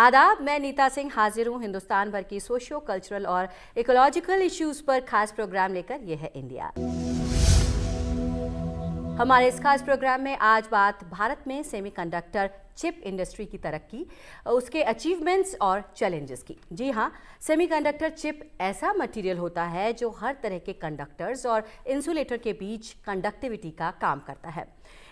आदाब, मैं नीता सिंह हाजिर हूँ हिंदुस्तान भर की सोशियो कल्चरल और इकोलॉजिकल इश्यूज पर खास प्रोग्राम लेकर। यह है इंडिया। हमारे इस खास प्रोग्राम में आज बात भारत में सेमीकंडक्टर चिप इंडस्ट्री की तरक्की, उसके अचीवमेंट्स और चैलेंजेस की। जी हाँ, सेमीकंडक्टर चिप ऐसा मटेरियल होता है जो हर तरह के कंडक्टर्स और इंसुलेटर के बीच कंडक्टिविटी का काम करता है।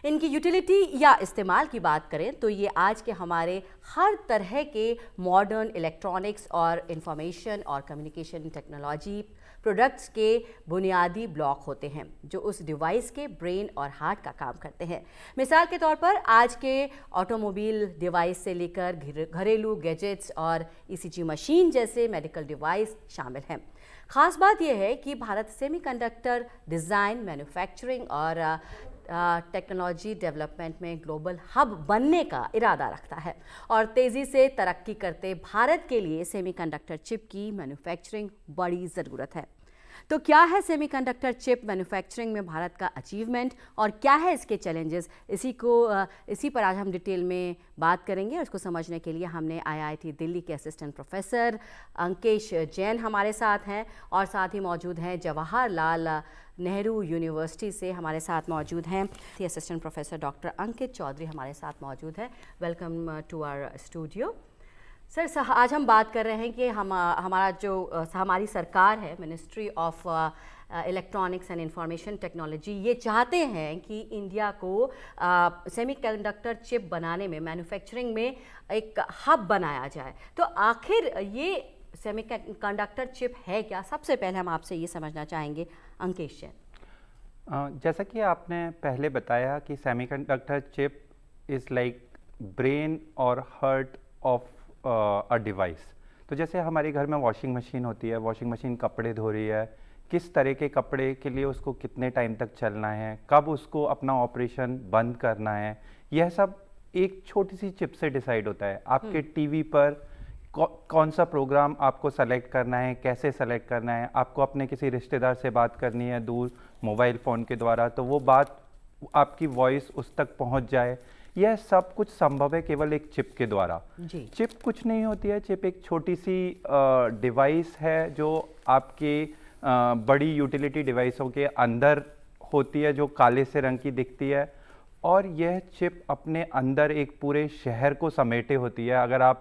इनकी यूटिलिटी या इस्तेमाल की बात करें तो ये आज के हमारे हर तरह के मॉडर्न इलेक्ट्रॉनिक्स और इंफॉर्मेशन और कम्युनिकेशन टेक्नोलॉजी प्रोडक्ट्स के बुनियादी ब्लॉक होते हैं जो उस डिवाइस के ब्रेन और हार्ट का काम करते हैं। मिसाल के तौर पर आज के ऑटोमोबाइल डिवाइस से लेकर घरेलू गैजेट्स और ईसीजी मशीन जैसे मेडिकल डिवाइस शामिल हैं। खास बात यह है कि भारत सेमीकंडक्टर डिज़ाइन, मैन्युफैक्चरिंग और टेक्नोलॉजी डेवलपमेंट में ग्लोबल हब बनने का इरादा रखता है और तेज़ी से तरक्की करते भारत के लिए सेमीकंडक्टर चिप की मैन्युफैक्चरिंग बड़ी ज़रूरत है। तो क्या है सेमीकंडक्टर चिप मैन्युफैक्चरिंग में भारत का अचीवमेंट और क्या है इसके चैलेंजेस, इसी पर आज हम डिटेल में बात करेंगे। और इसको समझने के लिए हमने आईआईटी दिल्ली के असिस्टेंट प्रोफेसर अंकेश जैन हमारे साथ हैं और साथ ही मौजूद हैं जवाहरलाल नेहरू यूनिवर्सिटी से हमारे साथ मौजूद हैं assistant professor doctor Ankit Chaudhary हमारे साथ मौजूद है। Welcome to our studio. Sir, आज हम बात कर रहे हैं कि हमारी सरकार है, ministry of electronics and information technology, ये चाहते हैं कि इंडिया को सेमीकंडक्टर चिप बनाने में, मैन्युफैक्चरिंग में एक हब बनाया जाए। तो आखिर ये सेमीकंडक्टर चिप है क्या? सबसे पहले हम आपसे ये समझना चाहेंगे अंकेश जैन। जैसा कि आपने पहले बताया कि semiconductor chip is like brain और हार्ट ऑफ अ डिवाइस। तो जैसे हमारे घर में वॉशिंग मशीन होती है, वॉशिंग मशीन कपड़े धो रही है, किस तरह के कपड़े के लिए उसको कितने टाइम तक चलना है, कब उसको अपना ऑपरेशन बंद करना है, यह सब एक छोटी सी चिप से डिसाइड होता है। आपके टीवी पर कौन सा प्रोग्राम आपको सेलेक्ट करना है, कैसे सेलेक्ट करना है, आपको अपने किसी रिश्तेदार से बात करनी है दूर मोबाइल फ़ोन के द्वारा, तो वो बात आपकी वॉइस उस तक पहुंच जाए, यह सब कुछ संभव है केवल एक चिप के द्वारा। चिप कुछ नहीं होती है, चिप एक छोटी सी डिवाइस है जो आपके बड़ी यूटिलिटी डिवाइसों के अंदर होती है, जो काले से रंग की दिखती है। और यह चिप अपने अंदर एक पूरे शहर को समेटे होती है। अगर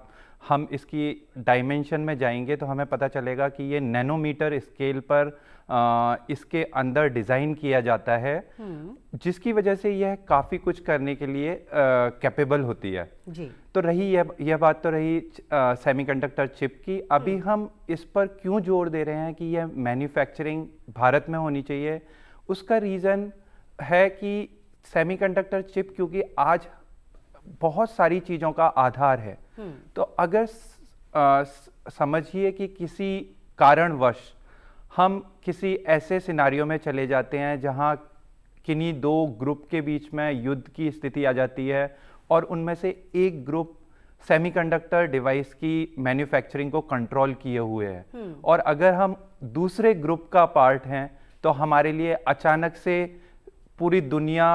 हम इसकी डायमेंशन में जाएंगे तो हमें पता चलेगा कि ये नैनोमीटर स्केल पर इसके अंदर डिज़ाइन किया जाता है, जिसकी वजह से यह काफ़ी कुछ करने के लिए कैपेबल होती है जी। तो रही यह बात तो रही सेमीकंडक्टर चिप की। अभी हम इस पर क्यों जोर दे रहे हैं कि यह मैन्युफैक्चरिंग भारत में होनी चाहिए? उसका रीज़न है कि सेमीकंडक्टर चिप क्योंकि आज बहुत सारी चीज़ों का आधार है। तो अगर समझिए कि किसी कारणवश हम किसी ऐसे सिनारियो में चले जाते हैं जहां किन्हीं दो ग्रुप के बीच में युद्ध की स्थिति आ जाती है और उनमें से एक ग्रुप सेमीकंडक्टर डिवाइस की मैन्युफैक्चरिंग को कंट्रोल किए हुए है और अगर हम दूसरे ग्रुप का पार्ट हैं तो हमारे लिए अचानक से पूरी दुनिया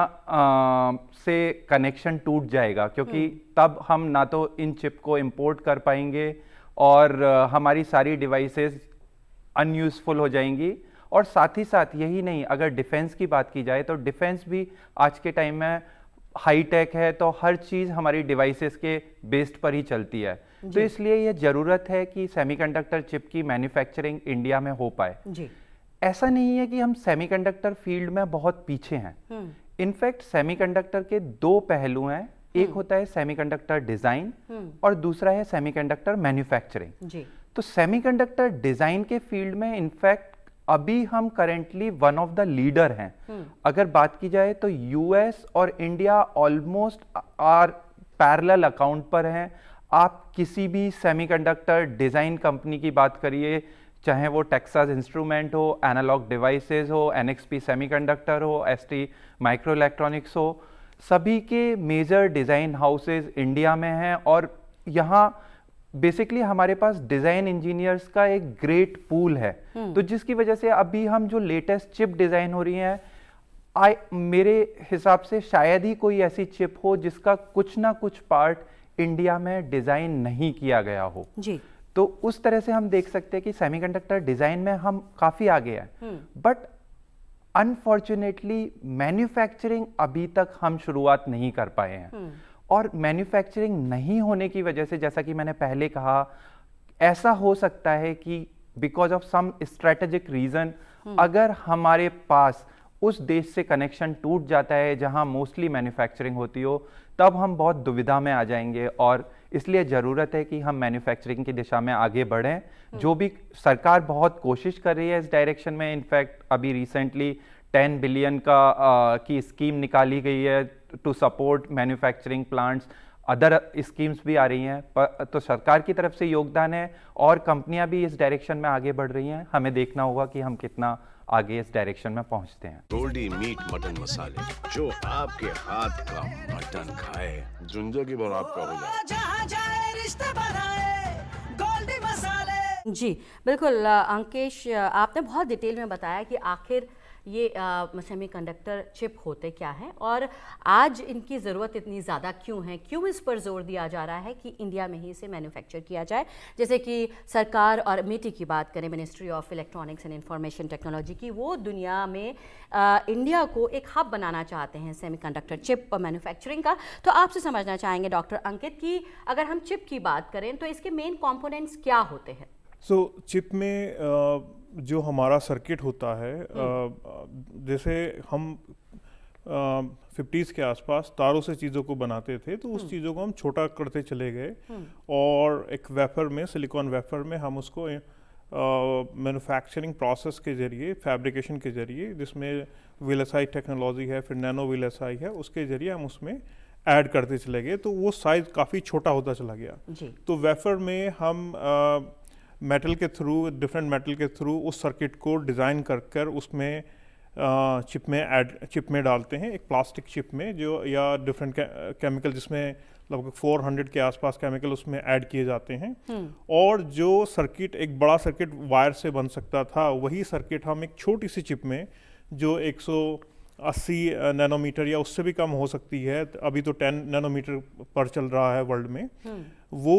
से कनेक्शन टूट जाएगा, क्योंकि तब हम ना तो इन चिप को इंपोर्ट कर पाएंगे और हमारी सारी डिवाइसेस अनयूजफुल हो जाएंगी। और साथ ही साथ यही नहीं, अगर डिफेंस की बात की जाए तो डिफेंस भी आज के टाइम में हाई टेक है, तो हर चीज़ हमारी डिवाइसेस के बेस्ड पर ही चलती है। तो इसलिए यह ज़रूरत है कि सेमीकंडक्टर चिप की मैन्युफैक्चरिंग इंडिया में हो पाए जी। ऐसा नहीं है कि हम सेमीकंडक्टर फील्ड में बहुत पीछे हैं। इनफैक्ट सेमीकंडक्टर के दो पहलू हैं, एक होता है सेमीकंडक्टर डिजाइन और दूसरा है सेमीकंडक्टर मैन्युफैक्चरिंग। तो सेमीकंडक्टर डिजाइन के फील्ड में इनफैक्ट अभी हम currently one of the leader हैं। अगर बात की जाए तो यूएस और India almost are parallel account पर हैं। आप किसी भी सेमीकंडक्टर डिजाइन कंपनी की बात करिए, चाहे वो टेक्सास इंस्ट्रूमेंट हो, एनालॉग डिवाइसेस हो, एनएक्सपी सेमीकंडक्टर हो, एसटी माइक्रो इलेक्ट्रॉनिक्स हो, सभी के मेजर डिज़ाइन हाउसेस इंडिया में हैं। और यहाँ बेसिकली हमारे पास डिज़ाइन इंजीनियर्स का एक ग्रेट पूल है। तो जिसकी वजह से अभी हम जो लेटेस्ट चिप डिज़ाइन हो रही हैं, मेरे हिसाब से शायद ही कोई ऐसी चिप हो जिसका कुछ ना कुछ पार्ट इंडिया में डिज़ाइन नहीं किया गया हो। जी। तो उस तरह से हम देख सकते हैं कि सेमीकंडक्टर डिज़ाइन में हम काफ़ी आगे हैं, बट अनफॉर्चुनेटली मैन्युफैक्चरिंग अभी तक हम शुरुआत नहीं कर पाए हैं। और मैन्युफैक्चरिंग नहीं होने की वजह से, जैसा कि मैंने पहले कहा, ऐसा हो सकता है कि because of some strategic reason अगर हमारे पास उस देश से कनेक्शन टूट जाता है जहां मोस्टली मैन्युफैक्चरिंग होती हो, तब हम बहुत दुविधा में आ जाएंगे। और इसलिए ज़रूरत है कि हम मैन्युफैक्चरिंग की दिशा में आगे बढ़ें, जो भी सरकार बहुत कोशिश कर रही है इस डायरेक्शन में। इनफैक्ट अभी रिसेंटली 10 बिलियन की स्कीम निकाली गई है to support manufacturing plants, other schemes भी आ रही हैं। तो सरकार की तरफ से योगदान है और कंपनियां भी इस डायरेक्शन में आगे बढ़ रही हैं। हमें देखना होगा कि हम कितना आगे इस डायरेक्शन में पहुंचते हैं। गोल्डी मीट मटन मसाले, जो आपके हाथ का मटन खाए जिंदगी भर आपका हो जाए। जहाँ जाए रिश्ते बनाए गोल्डी मसाले। जी बिल्कुल अंकेश, आपने बहुत डिटेल में बताया कि आखिर ये सेमीकंडक्टर चिप होते क्या हैं और आज इनकी ज़रूरत इतनी ज़्यादा क्यों है, क्यों इस पर जोर दिया जा रहा है कि इंडिया में ही इसे मैन्युफैक्चर किया जाए। जैसे कि सरकार और मिटी की बात करें, ministry of electronics and information technology की, वो दुनिया में इंडिया को एक हब बनाना चाहते हैं सेमीकंडक्टर चिप मैन्युफैक्चरिंग का। तो आपसे समझना चाहेंगे डॉक्टर अंकित कि अगर हम चिप की बात करें तो इसके मेन कंपोनेंट्स क्या होते हैं? चिप में जो हमारा सर्किट होता है, जैसे हम 50s के आसपास तारों से चीज़ों को बनाते थे, तो उस चीज़ों को हम छोटा करते चले गए और एक वेफर में, सिलिकॉन वेफर में हम उसको मैन्युफैक्चरिंग प्रोसेस के ज़रिए, फैब्रिकेशन के ज़रिए, जिसमें VLSI टेक्नोलॉजी है, फिर नैनो VLSI है, उसके ज़रिए हम उसमें ऐड करते चले गए, तो वो साइज़ काफ़ी छोटा होता चला गया। तो वेफर में हम मेटल के थ्रू, डिफरेंट मेटल के थ्रू उस सर्किट को डिज़ाइन कर उसमें चिप में डालते हैं, एक प्लास्टिक चिप में, जो या डिफरेंट केमिकल, जिसमें लगभग 400 के आसपास केमिकल उसमें ऐड किए जाते हैं। और जो सर्किट, एक बड़ा सर्किट वायर से बन सकता था, वही सर्किट हम एक छोटी सी चिप में, जो 180 नैनोमीटर या उससे भी कम हो सकती है, अभी तो 10 नैनोमीटर पर चल रहा है वर्ल्ड में, वो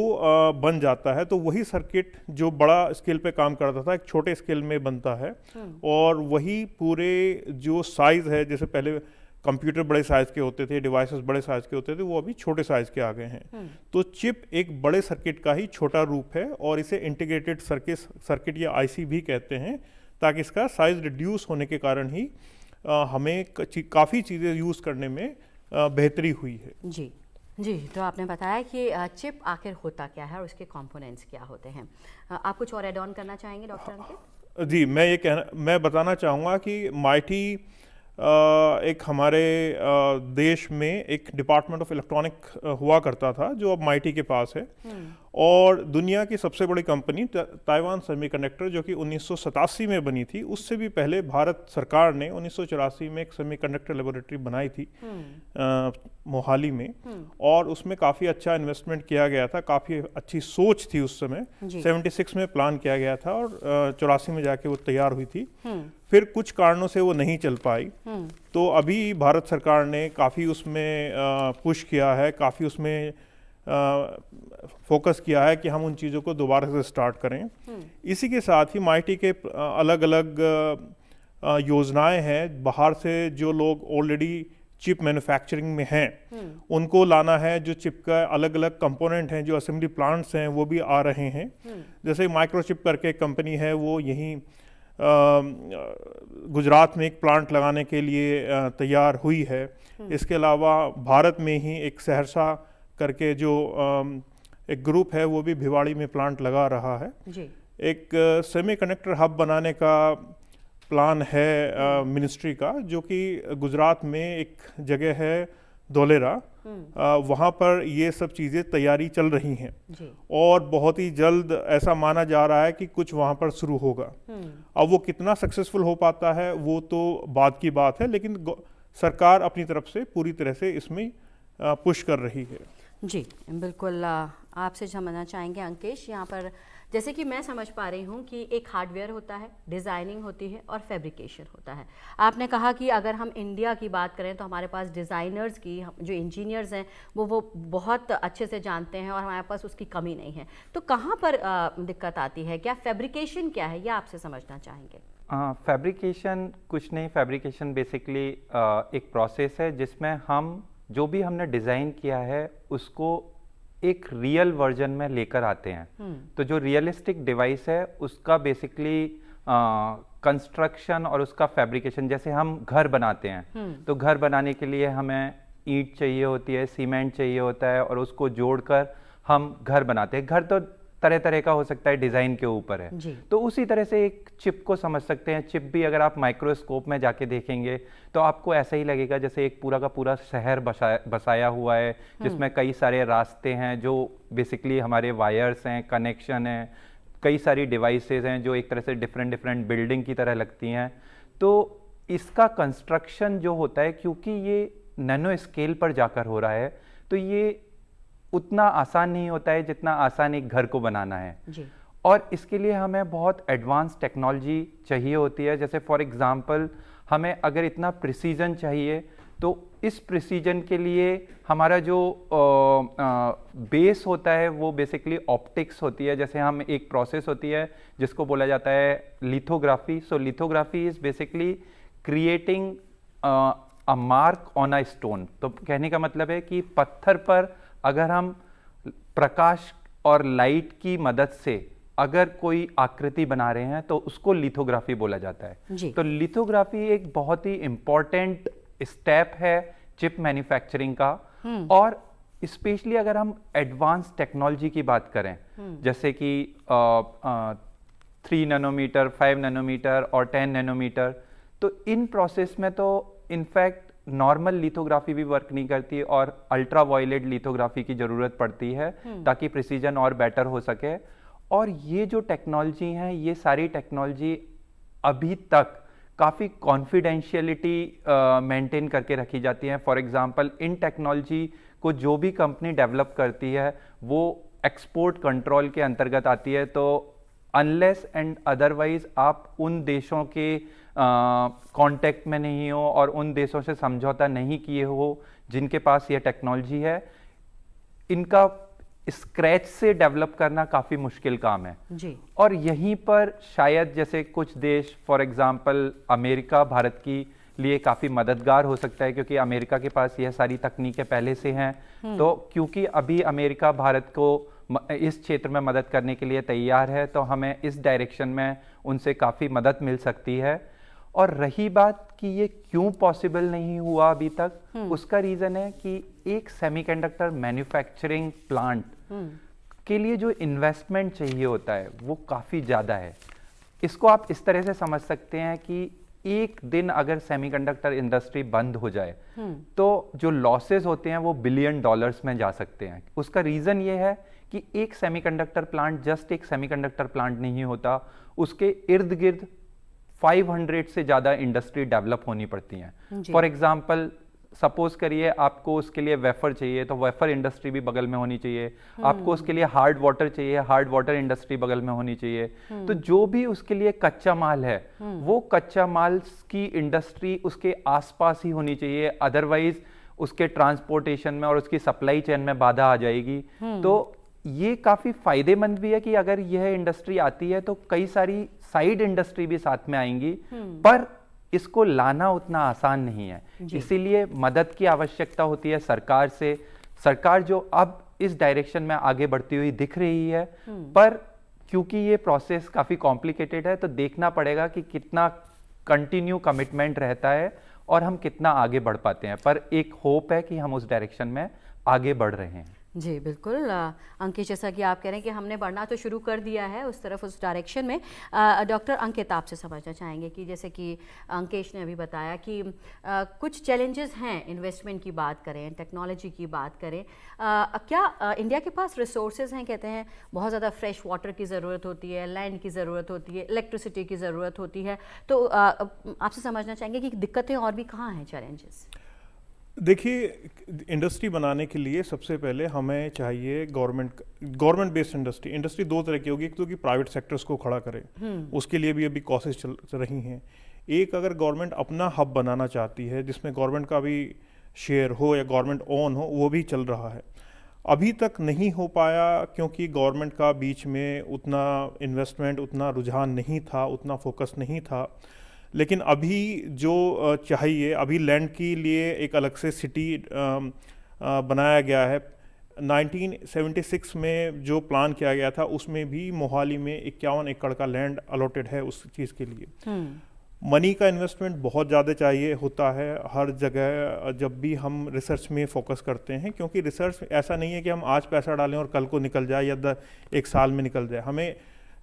बन जाता है। तो वही सर्किट जो बड़ा स्केल पे काम करता था, एक छोटे स्केल में बनता है। और वही पूरे जो साइज़ है, जैसे पहले कंप्यूटर बड़े साइज़ के होते थे, डिवाइसेस बड़े साइज़ के होते थे, वो अभी छोटे साइज़ के आ गए हैं। तो चिप एक बड़े सर्किट का ही छोटा रूप है और इसे इंटीग्रेटेड सर्किट या IC भी कहते हैं, ताकि इसका साइज़ रिड्यूस होने के कारण ही हमें काफ़ी चीज़ें यूज़ करने में बेहतरी हुई है। जी, तो आपने बताया कि चिप आखिर होता क्या है और उसके कंपोनेंट्स क्या होते हैं। आप कुछ और ऐड ऑन करना चाहेंगे डॉक्टर अंकित? जी, मैं बताना चाहूँगा कि माइटी एक हमारे देश में एक डिपार्टमेंट ऑफ इलेक्ट्रॉनिक हुआ करता था, जो अब माइटी के पास है। और दुनिया की सबसे बड़ी कंपनी ताइवान सेमीकंडक्टर, जो कि 1987 में बनी थी, उससे भी पहले भारत सरकार ने 1984 में एक सेमीकंडक्टर लेबोरेटरी बनाई थी मोहाली में, और उसमें काफ़ी अच्छा इन्वेस्टमेंट किया गया था, काफ़ी अच्छी सोच थी उस समय। 76 में प्लान किया गया था और 84 में जाके वो तैयार हुई थी। फिर कुछ कारणों से वो नहीं चल पाई, तो अभी भारत सरकार ने काफ़ी उसमें पुश किया है, काफ़ी उसमें फोकस किया है कि हम उन चीज़ों को दोबारा से स्टार्ट करें। इसी के साथ ही माइटी के अलग अलग योजनाएं हैं, बाहर से जो लोग ऑलरेडी चिप मैन्युफैक्चरिंग में हैं उनको लाना है, जो चिप का अलग अलग कंपोनेंट हैं, जो असेंबली प्लांट्स हैं, वो भी आ रहे हैं। जैसे माइक्रोचिप करके एक कंपनी है, वो यहीं गुजरात में एक प्लांट लगाने के लिए तैयार हुई है। इसके अलावा भारत में ही एक सहरसा करके जो एक ग्रुप है, वो भी भिवाड़ी में प्लांट लगा रहा है। एक सेमीकंडक्टर हब बनाने का प्लान है मिनिस्ट्री का, जो कि गुजरात में एक जगह है धोलेरा, वहाँ पर ये सब चीज़ें तैयारी चल रही हैं और बहुत ही जल्द ऐसा माना जा रहा है कि कुछ वहाँ पर शुरू होगा। अब वो कितना सक्सेसफुल हो पाता है वो तो बाद की बात है, लेकिन सरकार अपनी तरफ से पूरी तरह से इसमें पुश कर रही है। जी बिल्कुल, आपसे समझना चाहेंगे अंकेश, यहाँ पर जैसे कि मैं समझ पा रही हूँ कि एक हार्डवेयर होता है, डिज़ाइनिंग होती है और फैब्रिकेशन होता है। आपने कहा कि अगर हम इंडिया की बात करें तो हमारे पास डिज़ाइनर्स की, जो इंजीनियर्स हैं वो बहुत अच्छे से जानते हैं और हमारे पास उसकी कमी नहीं है। तो कहाँ पर दिक्कत आती है? क्या फैब्रिकेशन क्या है, यह आपसे समझना चाहेंगे? फैब्रिकेशन कुछ नहीं, फैब्रिकेशन बेसिकली एक प्रोसेस है जिसमें हम जो भी हमने डिज़ाइन किया है उसको एक रियल वर्जन में लेकर आते हैं। तो जो रियलिस्टिक डिवाइस है उसका बेसिकली कंस्ट्रक्शन और उसका फैब्रिकेशन, जैसे हम घर बनाते हैं तो घर बनाने के लिए हमें ईंट चाहिए होती है, सीमेंट चाहिए होता है और उसको जोड़कर हम घर बनाते हैं। घर तो तरह तरह का हो सकता है, डिज़ाइन के ऊपर है। तो उसी तरह से एक चिप को समझ सकते हैं। चिप भी अगर आप माइक्रोस्कोप में जाके देखेंगे तो आपको ऐसा ही लगेगा जैसे एक पूरा का पूरा शहर बसाया हुआ है, जिसमें कई सारे रास्ते हैं जो बेसिकली हमारे वायर्स हैं, कनेक्शन हैं, कई सारी डिवाइसेस हैं जो एक तरह से डिफरेंट डिफरेंट बिल्डिंग की तरह लगती हैं। तो इसका कंस्ट्रक्शन जो होता है, क्योंकि ये नैनो स्केल पर जाकर हो रहा है, तो ये उतना आसान नहीं होता है जितना आसान एक घर को बनाना है जी। और इसके लिए हमें बहुत एडवांस टेक्नोलॉजी चाहिए होती है। जैसे फॉर एग्जांपल हमें अगर इतना प्रिसीजन चाहिए तो इस प्रिसीजन के लिए हमारा जो बेस होता है वो बेसिकली ऑप्टिक्स होती है। जैसे हम एक प्रोसेस होती है जिसको बोला जाता है lithography. So lithography is basically creating a mark on a stone. तो कहने का मतलब है कि पत्थर पर अगर हम प्रकाश और लाइट की मदद से अगर कोई आकृति बना रहे हैं तो उसको लिथोग्राफी बोला जाता है। तो लिथोग्राफी एक बहुत ही इंपॉर्टेंट स्टेप है चिप मैन्युफैक्चरिंग का। और स्पेशली अगर हम एडवांस टेक्नोलॉजी की बात करें, जैसे कि 3 नैनोमीटर, 5 नैनोमीटर और 10 नैनोमीटर, तो इन प्रोसेस में तो इनफैक्ट नॉर्मल लिथोग्राफी भी वर्क नहीं करती और अल्ट्रा वायलेट लिथोग्राफी की जरूरत पड़ती है ताकि प्रिसीजन और बेटर हो सके। और ये जो टेक्नोलॉजी है, ये सारी टेक्नोलॉजी अभी तक काफ़ी कॉन्फिडेंशियलिटी मेंटेन करके रखी जाती है। फॉर एग्जांपल इन टेक्नोलॉजी को जो भी कंपनी डेवलप करती है वो एक्सपोर्ट कंट्रोल के अंतर्गत आती है। तो अनलेस एंड अदरवाइज आप उन देशों के कांटेक्ट में नहीं हो और उन देशों से समझौता नहीं किए हो जिनके पास ये टेक्नोलॉजी है, इनका स्क्रैच से डेवलप करना काफ़ी मुश्किल काम है जी। और यहीं पर शायद जैसे कुछ देश, फॉर एग्जांपल अमेरिका, भारत की लिए काफ़ी मददगार हो सकता है क्योंकि अमेरिका के पास यह सारी तकनीकें पहले से हैं। तो क्योंकि अभी अमेरिका भारत को इस क्षेत्र में मदद करने के लिए तैयार है, तो हमें इस डायरेक्शन में उनसे काफ़ी मदद मिल सकती है। और रही बात कि ये क्यों पॉसिबल नहीं हुआ अभी तक, उसका रीज़न है कि एक सेमीकंडक्टर मैन्युफैक्चरिंग प्लांट के लिए जो इन्वेस्टमेंट चाहिए होता है वो काफ़ी ज़्यादा है। इसको आप इस तरह से समझ सकते हैं कि एक दिन अगर सेमीकंडक्टर इंडस्ट्री बंद हो जाए तो जो लॉसेस होते हैं वो $बिलियन में जा सकते हैं। उसका रीज़न ये है कि एक सेमीकंडक्टर प्लांट जस्ट एक सेमीकंडक्टर प्लांट नहीं होता, उसके इर्द गिर्द 500 से ज़्यादा इंडस्ट्री डेवलप होनी पड़ती हैं। फॉर एग्जांपल सपोज करिए आपको उसके लिए वेफर चाहिए तो वेफर इंडस्ट्री भी बगल में होनी चाहिए। आपको उसके लिए हार्ड वाटर चाहिए, हार्ड वाटर इंडस्ट्री बगल में होनी चाहिए। तो जो भी उसके लिए कच्चा माल है वो कच्चा माल की इंडस्ट्री उसके आसपास ही होनी चाहिए, अदरवाइज उसके ट्रांसपोर्टेशन में और उसकी सप्लाई चेन में बाधा आ जाएगी। तो ये काफी फायदेमंद भी है कि अगर यह इंडस्ट्री आती है तो कई सारी साइड इंडस्ट्री भी साथ में आएंगी, पर इसको लाना उतना आसान नहीं है। इसीलिए मदद की आवश्यकता होती है सरकार से। सरकार जो अब इस डायरेक्शन में आगे बढ़ती हुई दिख रही है, पर क्योंकि ये प्रोसेस काफी कॉम्प्लिकेटेड है तो देखना पड़ेगा कि कितना कंटिन्यू कमिटमेंट रहता है और हम कितना आगे बढ़ पाते हैं। पर एक होप है कि हम उस डायरेक्शन में आगे बढ़ रहे हैं। जी बिल्कुल अंकित, जैसा कि आप कह रहे हैं कि हमने बढ़ना तो शुरू कर दिया है उस तरफ, उस डायरेक्शन में। डॉक्टर अंकित, आपसे समझना चाहेंगे कि जैसे कि अंकेश ने अभी बताया कि कुछ चैलेंजेस हैं, इन्वेस्टमेंट की बात करें, टेक्नोलॉजी की बात करें, क्या इंडिया के पास रिसोर्सेज हैं? कहते हैं बहुत ज़्यादा फ्रेश वाटर की ज़रूरत होती है, लैंड की ज़रूरत होती है, इलेक्ट्रिसिटी की ज़रूरत होती है। तो आपसे समझना चाहेंगे कि दिक्कतें और भी कहाँ हैं, चैलेंजेस? देखिए, इंडस्ट्री बनाने के लिए सबसे पहले हमें चाहिए गवर्नमेंट बेस्ड इंडस्ट्री दो तरह की होगी। एक तो कि प्राइवेट सेक्टर्स को खड़ा करे, उसके लिए भी अभी कोशिश चल रही हैं। एक, अगर गवर्नमेंट अपना हब बनाना चाहती है जिसमें गवर्नमेंट का भी शेयर हो या गवर्नमेंट ओन हो, वो भी चल रहा है। अभी तक नहीं हो पाया क्योंकि गवर्नमेंट का बीच में उतना इन्वेस्टमेंट, उतना रुझान नहीं था, उतना फोकस नहीं था। लेकिन अभी जो चाहिए, अभी लैंड के लिए एक अलग से सिटी बनाया गया है। 1976 में जो प्लान किया गया था उसमें भी मोहाली में 51 एकड़ का लैंड अलॉटेड है उस चीज़ के लिए। मनी का इन्वेस्टमेंट बहुत ज़्यादा चाहिए होता है हर जगह जब भी हम रिसर्च में फोकस करते हैं, क्योंकि रिसर्च ऐसा नहीं है कि हम आज पैसा डालें और कल को निकल जाए या एक साल में निकल जाए। हमें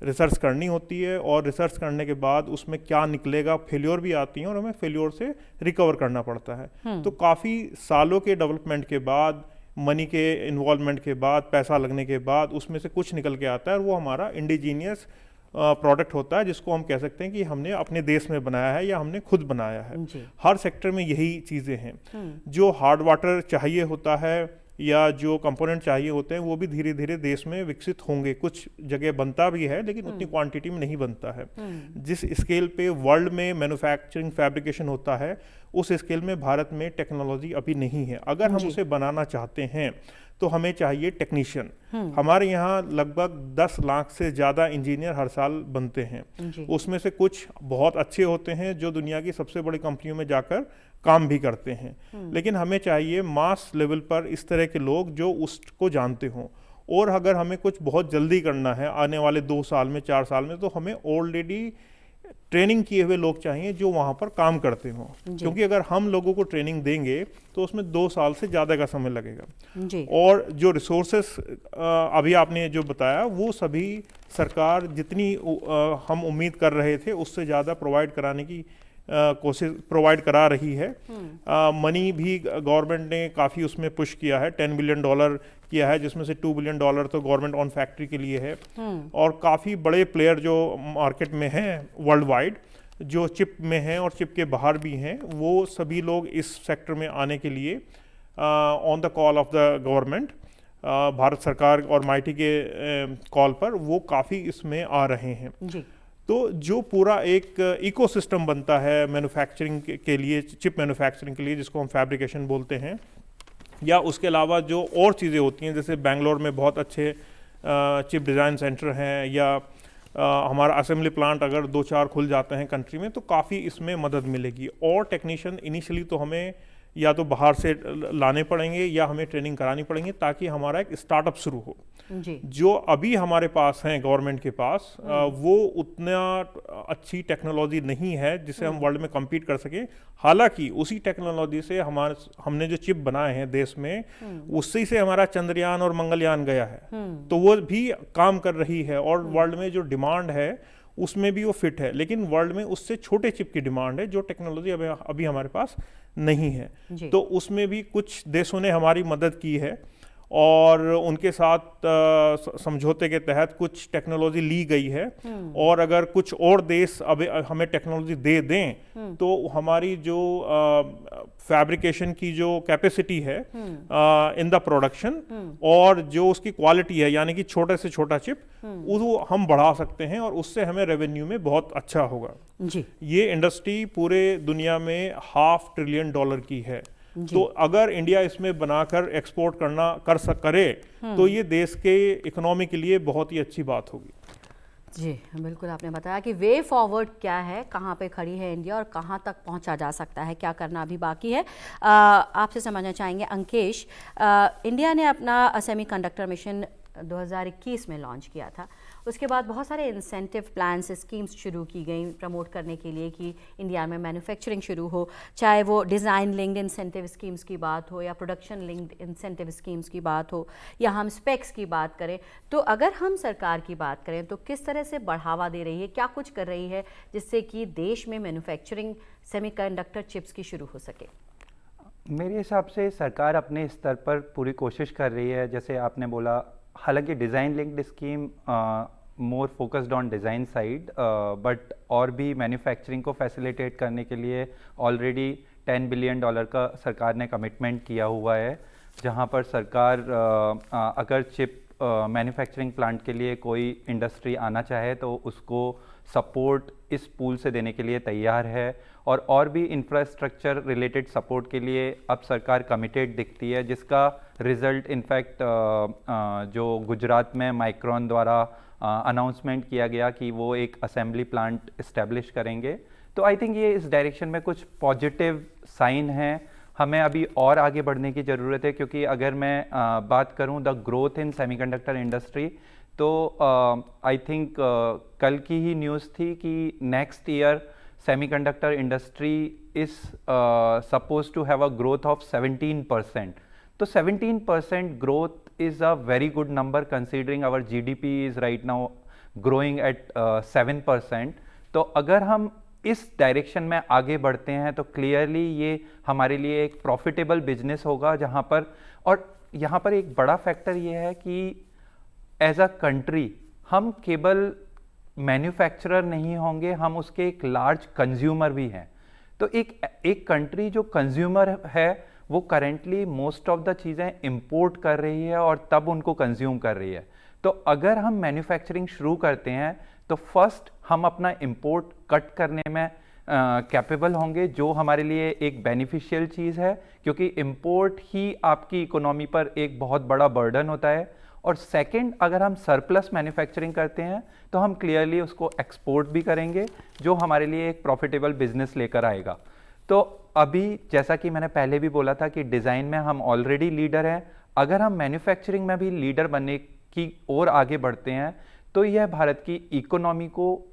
रिसर्च करनी होती है और रिसर्च करने के बाद उसमें क्या निकलेगा, फेल्योर भी आती हैं और हमें फेल्योर से रिकवर करना पड़ता है। तो काफ़ी सालों के डेवलपमेंट के बाद, मनी के इन्वॉल्वमेंट के बाद, पैसा लगने के बाद उसमें से कुछ निकल के आता है और वो हमारा इंडिजीनियस प्रोडक्ट होता है, जिसको हम कह सकते हैं कि हमने अपने देश में बनाया है या हमने खुद बनाया है। हर सेक्टर में यही चीज़ें हैं। जो हार्ड वाटर चाहिए होता है या जो कंपोनेंट चाहिए होते हैं वो भी धीरे धीरे देश में विकसित होंगे। कुछ जगह बनता भी है लेकिन उतनी क्वांटिटी में नहीं बनता है। जिस स्केल पे वर्ल्ड में मैन्युफैक्चरिंग फैब्रिकेशन होता है उस स्केल में भारत में टेक्नोलॉजी अभी नहीं है। अगर हम उसे बनाना चाहते हैं तो हमें चाहिए टेक्नीशियन। हमारे यहाँ लगभग 10 लाख से ज़्यादा इंजीनियर हर साल बनते हैं। उसमें से कुछ बहुत अच्छे होते हैं जो दुनिया की सबसे बड़ी कंपनियों में जाकर काम भी करते हैं। लेकिन हमें चाहिए मास लेवल पर इस तरह के लोग जो उसको जानते हों। और अगर हमें कुछ बहुत जल्दी करना है आने वाले 2 साल में, 4 साल में, तो हमें ऑलरेडी ट्रेनिंग किए हुए लोग चाहिए जो वहाँ पर काम करते हों। क्योंकि अगर हम लोगों को ट्रेनिंग देंगे तो उसमें 2 साल से ज़्यादा का समय लगेगा। और जो रिसोर्सेस अभी आपने जो बताया वो सभी सरकार जितनी हम उम्मीद कर रहे थे उससे ज़्यादा प्रोवाइड कराने की कोशिश प्रोवाइड करा रही है। मनी भी गवर्नमेंट ने काफ़ी उसमें पुश किया है, $10 बिलियन किया है, जिसमें से $2 बिलियन तो गवर्नमेंट ऑन फैक्ट्री के लिए है। और काफ़ी बड़े प्लेयर जो मार्केट में हैं वर्ल्ड वाइड, जो चिप में हैं और चिप के बाहर भी हैं, वो सभी लोग इस सेक्टर में आने के लिए on the call of the government, Bharat सरकार और माइटी के कॉल पर वो काफ़ी इसमें आ रहे हैं। तो जो पूरा एक इकोसिस्टम बनता है मैन्युफैक्चरिंग के लिए, चिप मैन्युफैक्चरिंग के लिए, जिसको हम फैब्रिकेशन बोलते हैं, या उसके अलावा जो और चीज़ें होती हैं, जैसे बेंगलोर में बहुत अच्छे चिप डिज़ाइन सेंटर हैं, या हमारा असेंबली प्लांट अगर 2-4 खुल जाते हैं कंट्री में तो काफ़ी इसमें मदद मिलेगी। और टेक्नीशियन इनिशियली तो हमें या तो बाहर से लाने पड़ेंगे या हमें ट्रेनिंग करानी पड़ेंगी ताकि हमारा एक स्टार्टअप शुरू हो। जो अभी हमारे पास हैं गवर्नमेंट के पास, वो उतना अच्छी टेक्नोलॉजी नहीं है जिससे हम वर्ल्ड में कम्पीट कर सकें। हालांकि उसी टेक्नोलॉजी से हमने जो चिप बनाए हैं देश में, उससे से हमारा चंद्रयान और मंगलयान गया है, तो वो भी काम कर रही है और वर्ल्ड में जो डिमांड है उसमें भी वो फिट है। लेकिन वर्ल्ड में उससे छोटे चिप की डिमांड है जो टेक्नोलॉजी अभी हमारे पास नहीं है। तो उसमें भी कुछ देशों ने हमारी मदद की है और उनके साथ समझौते के तहत कुछ टेक्नोलॉजी ली गई है। और अगर कुछ और देश अब हमें टेक्नोलॉजी दे दें तो हमारी जो फैब्रिकेशन की जो कैपेसिटी है इन द प्रोडक्शन और जो उसकी क्वालिटी है, यानी कि छोटे से छोटा चिप, वो हम बढ़ा सकते हैं और उससे हमें रेवेन्यू में बहुत अच्छा होगा। ये इंडस्ट्री पूरे दुनिया में $500 ट्रिलियन की है। तो अगर इंडिया इसमें बनाकर एक्सपोर्ट करे तो ये देश के इकोनॉमी के लिए बहुत ही अच्छी बात होगी। जी बिल्कुल, आपने बताया कि वे फॉरवर्ड क्या है, कहाँ पे खड़ी है इंडिया और कहाँ तक पहुँचा जा सकता है, क्या करना अभी बाकी है। आपसे समझना चाहेंगे अंकेश, इंडिया ने अपना सेमीकंडक्टर मिशन 2021 में लॉन्च किया था। उसके बाद बहुत सारे इंसेंटिव प्लान्स, स्कीम्स शुरू की गई प्रमोट करने के लिए कि इंडिया में मैन्युफैक्चरिंग शुरू हो, चाहे वो डिज़ाइन लिंक्ड इंसेंटिव स्कीम्स की बात हो या प्रोडक्शन लिंक्ड इंसेंटिव स्कीम्स की बात हो या हम स्पेक्स की बात करें। तो अगर हम सरकार की बात करें तो किस तरह से बढ़ावा दे रही है, क्या कुछ कर रही है जिससे कि देश में मैन्युफैक्चरिंग सेमीकंडक्टर चिप्स की शुरू हो सके? मेरे हिसाब से सरकार अपने स्तर पर पूरी कोशिश कर रही है। जैसे आपने बोला, हालांकि design linked scheme more focused on design side, but और भी मैन्युफैक्चरिंग को फैसिलिटेट करने के लिए ऑलरेडी $10 बिलियन का सरकार ने कमिटमेंट किया हुआ है, जहां पर सरकार अगर चिप मैन्युफैक्चरिंग प्लांट के लिए कोई इंडस्ट्री आना चाहे तो उसको सपोर्ट इस पूल से देने के लिए तैयार है। और भी इंफ्रास्ट्रक्चर रिलेटेड सपोर्ट के लिए अब सरकार कमिटेड दिखती है, जिसका रिजल्ट इनफैक्ट जो गुजरात में माइक्रॉन द्वारा अनाउंसमेंट किया गया कि वो एक असेंबली प्लांट इस्टेब्लिश करेंगे। तो आई थिंक ये इस डायरेक्शन में कुछ पॉजिटिव साइन है। हमें अभी और आगे बढ़ने की ज़रूरत है, क्योंकि अगर मैं बात करूं the growth in semiconductor industry, तो आई थिंक कल की ही न्यूज़ थी कि next year semiconductor industry is suppose to have a growth of 17%। तो 17% growth is a very good number considering our GDP is right now growing at 7%। तो अगर हम इस डायरेक्शन में आगे बढ़ते हैं तो क्लियरली ये हमारे लिए एक प्रॉफिटेबल बिजनेस होगा, जहाँ पर और यहाँ पर एक बड़ा फैक्टर ये है कि एज अ कंट्री हम केवल मैन्युफैक्चरर नहीं होंगे, हम उसके एक लार्ज कंज्यूमर भी हैं। तो एक कंट्री जो कंज्यूमर है वो करेंटली मोस्ट ऑफ द चीज़ें इंपोर्ट कर रही है और तब उनको कंज्यूम कर रही है। तो अगर हम मैन्युफैक्चरिंग शुरू करते हैं तो फर्स्ट हम अपना इंपोर्ट कट करने में कैपेबल होंगे, जो हमारे लिए एक बेनिफिशियल चीज़ है, क्योंकि इंपोर्ट ही आपकी इकोनॉमी पर एक बहुत बड़ा बर्डन होता है। और सेकंड, अगर हम सरप्लस मैन्युफैक्चरिंग करते हैं तो हम क्लियरली उसको एक्सपोर्ट भी करेंगे, जो हमारे लिए एक प्रॉफिटेबल बिजनेस लेकर आएगा। तो अभी जैसा कि मैंने पहले भी बोला था कि डिज़ाइन में हम ऑलरेडी लीडर हैं, अगर हम मैन्युफैक्चरिंग में भी लीडर बनने की ओर आगे बढ़ते हैं तो यह भारत की इकोनॉमी को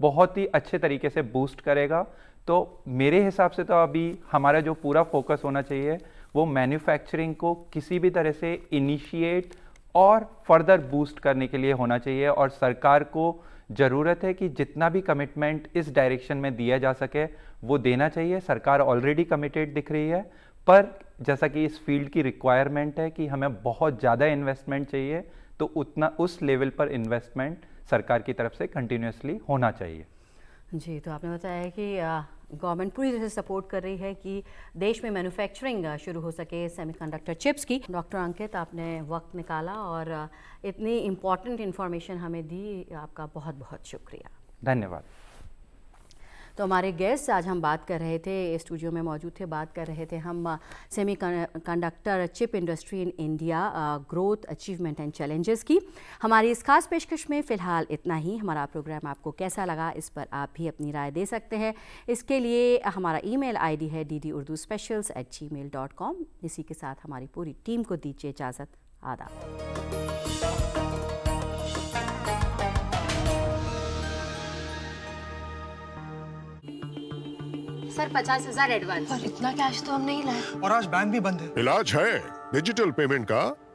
बहुत ही अच्छे तरीके से बूस्ट करेगा। तो मेरे हिसाब से तो अभी हमारा जो पूरा फोकस होना चाहिए वो मैन्युफैक्चरिंग को किसी भी तरह से इनिशिएट और फर्दर बूस्ट करने के लिए होना चाहिए। और सरकार को ज़रूरत है कि जितना भी कमिटमेंट इस डायरेक्शन में दिया जा सके वो देना चाहिए। सरकार ऑलरेडी कमिटेड दिख रही है, पर जैसा कि इस फील्ड की रिक्वायरमेंट है कि हमें बहुत ज़्यादा इन्वेस्टमेंट चाहिए, तो उतना उस लेवल पर इन्वेस्टमेंट सरकार की तरफ से कंटिन्यूसली होना चाहिए। जी, तो आपने बताया कि गवर्नमेंट पूरी तरह से सपोर्ट कर रही है कि देश में मैन्युफैक्चरिंग शुरू हो सके सेमीकंडक्टर चिप्स की। डॉक्टर अंकित, आपने वक्त निकाला और इतनी इम्पॉर्टेंट इन्फॉर्मेशन हमें दी, आपका बहुत बहुत शुक्रिया। धन्यवाद। तो हमारे गेस्ट आज हम बात कर रहे थे, स्टूडियो में मौजूद थे, बात कर रहे थे हम semiconductor chip industry in India, growth, achievement and challenges की। हमारी इस खास पेशकश में फ़िलहाल इतना ही। हमारा प्रोग्राम आपको कैसा लगा इस पर आप भी अपनी राय दे सकते हैं। इसके लिए हमारा ईमेल ID है ddurduspecials@gmail.com। इसी के साथ हमारी पूरी टीम को दीजिए इजाज़त। आदाब। Sir 50,000 advance. पर इतना कैश तो हम नहीं लाए। और आज बैंक भी बंद है। इलाज है डिजिटल पेमेंट का